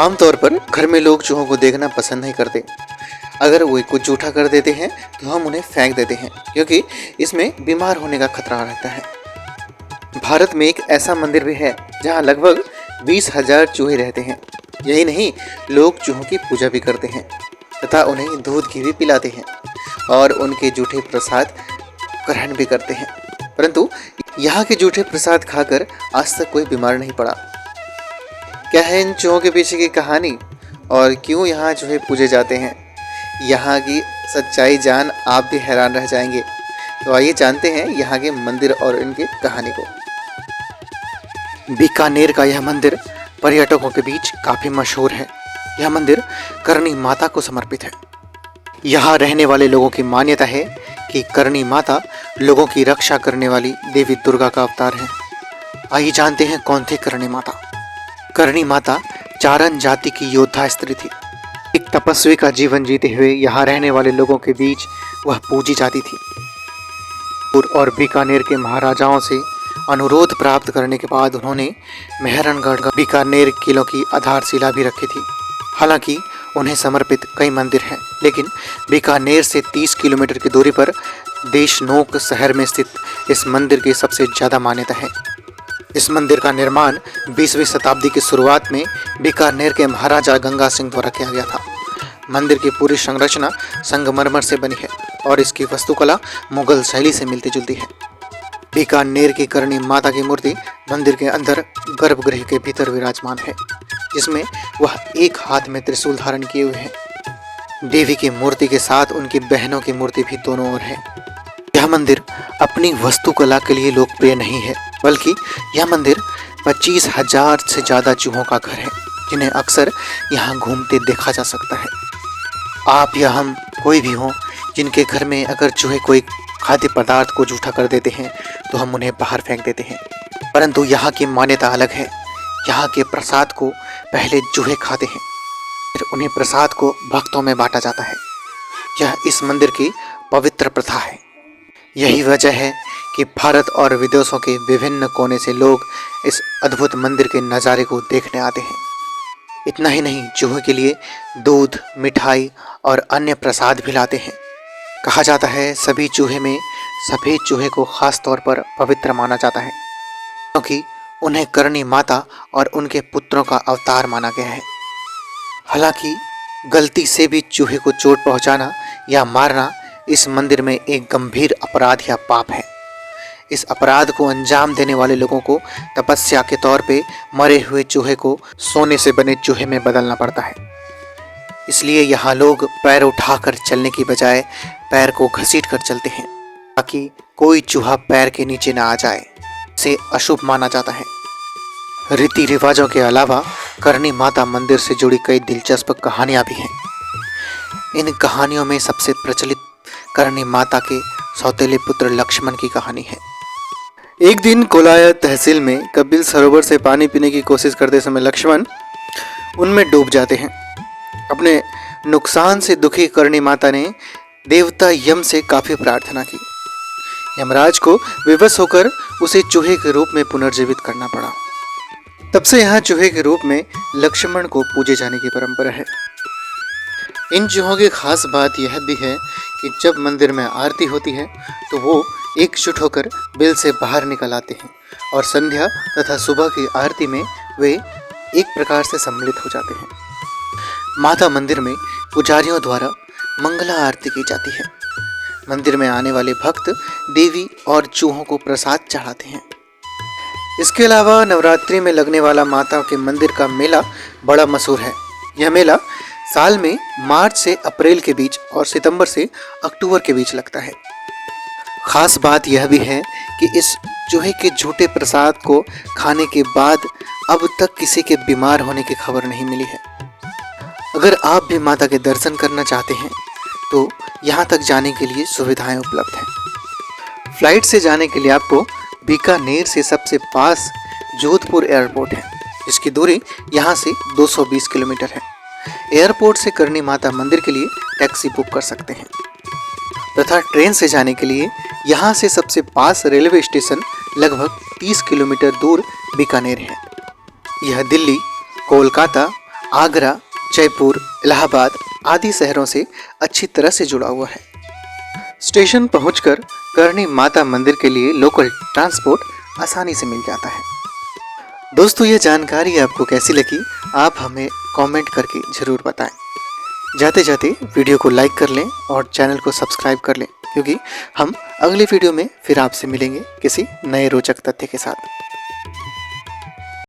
आमतौर पर घर में लोग चूहों को देखना पसंद नहीं करते। अगर वो कुछ जूठा कर देते हैं तो हम उन्हें फेंक देते हैं, क्योंकि इसमें बीमार होने का खतरा रहता है। भारत में एक ऐसा मंदिर भी है जहाँ लगभग 20,000 चूहे रहते हैं। यही नहीं, लोग चूहों की पूजा भी करते हैं तथा उन्हें दूध घी भी पिलाते हैं और उनके जूठे प्रसाद ग्रहण भी करते हैं। परंतु यहाँ के जूठे प्रसाद खाकर आज तक कोई बीमार नहीं पड़ा। क्या है इन चूहों के पीछे की कहानी और क्यों यहाँ चूहे पूजे जाते हैं? यहाँ की सच्चाई जान आप भी हैरान रह जाएंगे। तो आइए जानते हैं यहाँ के मंदिर और इनकी कहानी को। बीकानेर का यह मंदिर पर्यटकों के बीच काफी मशहूर है। यह मंदिर करणी माता को समर्पित है। यहाँ रहने वाले लोगों की मान्यता है कि करणी माता लोगों की रक्षा करने वाली देवी दुर्गा का अवतार है। आइए जानते हैं कौन थी करणी माता। करणी माता चारण जाति की योद्धा स्त्री थी। एक तपस्वी का जीवन जीते हुए यहाँ रहने वाले लोगों के बीच वह पूजी जाती थी। और बीकानेर के महाराजाओं से अनुरोध प्राप्त करने के बाद उन्होंने मेहरणगढ़ का बीकानेर किलों की आधारशिला भी रखी थी। हालांकि उन्हें समर्पित कई मंदिर हैं, लेकिन बीकानेर से 30 किलोमीटर की दूरी पर देशनोक शहर में स्थित इस मंदिर की सबसे ज़्यादा मान्यता है। इस मंदिर का निर्माण 20वीं शताब्दी की शुरुआत में बीकानेर के महाराजा गंगा सिंह द्वारा किया गया था। मंदिर की पूरी संरचना संगमरमर से बनी है और इसकी वास्तुकला मुगल शैली से मिलती जुलती है। बीकानेर की करणी माता की मूर्ति मंदिर के अंदर गर्भगृह के भीतर विराजमान है, जिसमें वह एक हाथ में त्रिशूल धारण किए हुए हैं। देवी की मूर्ति के साथ उनकी बहनों की मूर्ति भी दोनों ओर है। यह मंदिर अपनी वास्तुकला के लिए लोकप्रिय नहीं है, बल्कि यह मंदिर 25,000 से ज़्यादा चूहों का घर है, जिन्हें अक्सर यहाँ घूमते देखा जा सकता है। आप या हम कोई भी हों, जिनके घर में अगर चूहे कोई खाद्य पदार्थ को जूठा कर देते हैं तो हम उन्हें बाहर फेंक देते हैं। परंतु यहाँ की मान्यता अलग है। यहाँ के प्रसाद को पहले चूहे खाते हैं, फिर उन्हें प्रसाद को भक्तों में बांटा जाता है। यह इस मंदिर की पवित्र प्रथा है। यही वजह है कि भारत और विदेशों के विभिन्न कोने से लोग इस अद्भुत मंदिर के नज़ारे को देखने आते हैं। इतना ही नहीं, चूहे के लिए दूध, मिठाई और अन्य प्रसाद भी लाते हैं। कहा जाता है सभी चूहे में सफ़ेद चूहे को खास तौर पर पवित्र माना जाता है, क्योंकि उन्हें करणी माता और उनके पुत्रों का अवतार माना गया है। हालांकि गलती से भी चूहे को चोट पहुंचाना या मारना इस मंदिर में एक गंभीर अपराध या पाप है। इस अपराध को अंजाम देने वाले लोगों को तपस्या के तौर पे मरे हुए चूहे को सोने से बने चूहे में बदलना पड़ता है। इसलिए यहाँ लोग पैर उठाकर चलने की बजाय पैर को घसीट कर चलते हैं, ताकि कोई चूहा पैर के नीचे ना आ जाए। इसे अशुभ माना जाता है। रीति रिवाजों के अलावा करणी माता मंदिर से जुड़ी कई दिलचस्प कहानियाँ भी हैं। इन कहानियों में सबसे प्रचलित करणी माता के सौतेले पुत्र लक्ष्मण की कहानी है। एक दिन कोलाया तहसील में कपिल सरोवर से पानी पीने की कोशिश करते समय लक्ष्मण उनमें डूब जाते हैं। अपने नुकसान से दुखी करणी माता ने देवता यम से काफी प्रार्थना की। यमराज को विवश होकर उसे चूहे के रूप में पुनर्जीवित करना पड़ा। तब से यहाँ चूहे के रूप में लक्ष्मण को पूजे जाने की परंपरा है। इन चूहों की खास बात यह भी है कि जब मंदिर में आरती होती है तो वो एकजुट होकर बिल से बाहर निकल आते हैं और संध्या तथा सुबह की आरती में वे एक प्रकार से सम्मिलित हो जाते हैं। माता मंदिर में पुजारियों द्वारा मंगला आरती की जाती है। मंदिर में आने वाले भक्त देवी और चूहों को प्रसाद चढ़ाते हैं। इसके अलावा नवरात्रि में लगने वाला माता के मंदिर का मेला बड़ा मशहूर है। यह मेला साल में मार्च से अप्रैल के बीच और सितंबर से अक्टूबर के बीच लगता है। खास बात यह भी है कि इस चूहे के झूठे प्रसाद को खाने के बाद अब तक किसी के बीमार होने की खबर नहीं मिली है। अगर आप भी माता के दर्शन करना चाहते हैं तो यहाँ तक जाने के लिए सुविधाएं उपलब्ध हैं। फ्लाइट से जाने के लिए आपको बीकानेर से सबसे पास जोधपुर एयरपोर्ट है, जिसकी दूरी यहाँ से 220 किलोमीटर है। एयरपोर्ट से करणी माता मंदिर के लिए टैक्सी बुक कर सकते हैं तथा ट्रेन से जाने के लिए यहाँ से सबसे पास रेलवे स्टेशन लगभग 30 किलोमीटर दूर बीकानेर है। यह दिल्ली, कोलकाता आगरा, जयपुर, इलाहाबाद आदि शहरों से अच्छी तरह से जुड़ा हुआ है। स्टेशन पहुंचकर करणी माता मंदिर के लिए लोकल ट्रांसपोर्ट आसानी से मिल जाता है। दोस्तों, ये जानकारी आपको कैसी लगी आप हमें कमेंट करके ज़रूर बताएं। जाते जाते वीडियो को लाइक कर लें और चैनल को सब्सक्राइब कर लें, क्योंकि हम अगली वीडियो में फिर आपसे मिलेंगे किसी नए रोचक तथ्य के साथ।